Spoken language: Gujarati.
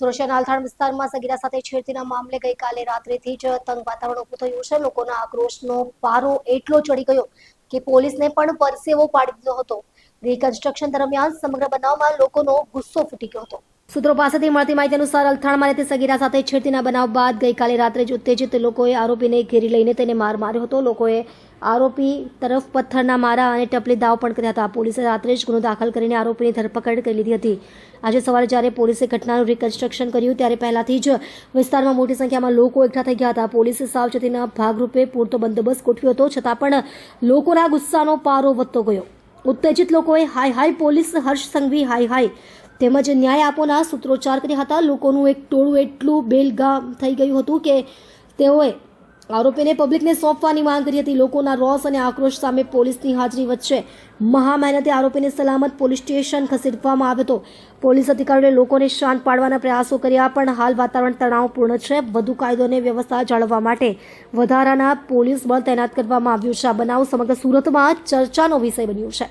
સુરત શહેરના અલથાણ વિસ્તારમાં સગીરા સાથે છેડતીના મામલે ગઈકાલે રાત્રેથી જ તંગ વાતાવરણ ઊભું થયું છે। લોકોના આક્રોશનો પારો એટલો ચડી ગયો કે પોલીસને પણ પરસેવો પાડી દીધો હતો। રિકન્સ્ટ્રક્શન દરમિયાન સમગ્ર બનાવમાં લોકોનો ગુસ્સો ફૂટી ગયો હતો। સૂત્રો પાસેથી મળતી માહિતી અનુસાર અલથાણમાં રહેતી સગીરા સાથે છેડતીના બનાવ બાદ ગઈકાલે રાત્રે જ ઉત્તેજિત લોકોએ આરોપીને ઘેરી લઈને તેને માર માર્યો હતો। લોકોએ આરોપી તરફ પથ્થરના મારા અને ટપલી દાવ પણ કર્યા હતા। પોલીસે રાત્રે જ ગુનો દાખલ કરીને આરોપીની ધરપકડ કરી લીધી હતી। આજે સવારે જ્યારે પોલીસે ઘટનાનું રિકન્સ્ટ્રક્શન કર્યું ત્યારે પહેલાથી જ વિસ્તારમાં મોટી સંખ્યામાં લોકો એકઠા થઈ ગયા હતા। પોલીસે સાવચેતીના ભાગરૂપે પૂરતો બંદોબસ્ત ગોઠવ્યો હતો, છતાં પણ લોકોના ગુસ્સાનો પારો વધતો ગયો। ઉત્તેજિત લોકોએ હાય હાય પોલીસ, હર્ષ સંઘવી હાય હાય તેમજ ન્યાય આપોના સૂત્રોચ્ચાર કર્યા હતા। લોકોનું એક ટોળું એટલું બેલગામ થઈ ગયું હતું કે તેઓએ આરોપીને પબ્લિકને સોંપવાની માંગ કરી હતી। લોકોના રોષ અને આક્રોશ સામે પોલીસની હાજરી વચ્ચે મહા મહેનતે આરોપીને સલામત પોલીસ સ્ટેશન ખસેડવામાં આવ્યો હતો। પોલીસ અધિકારીઓએ લોકોને શાંત પાડવાના પ્રયાસો કર્યા, પણ હાલ વાતાવરણ તણાવપૂર્ણ છે। વધુ કાયદો અને વ્યવસ્થા જાળવવા માટે વધારાના પોલીસ બળ તૈનાત કરવામાં આવ્યું છે। આ બનાવ સમગ્ર સુરતમાં ચર્ચાનો વિષય બન્યો છે।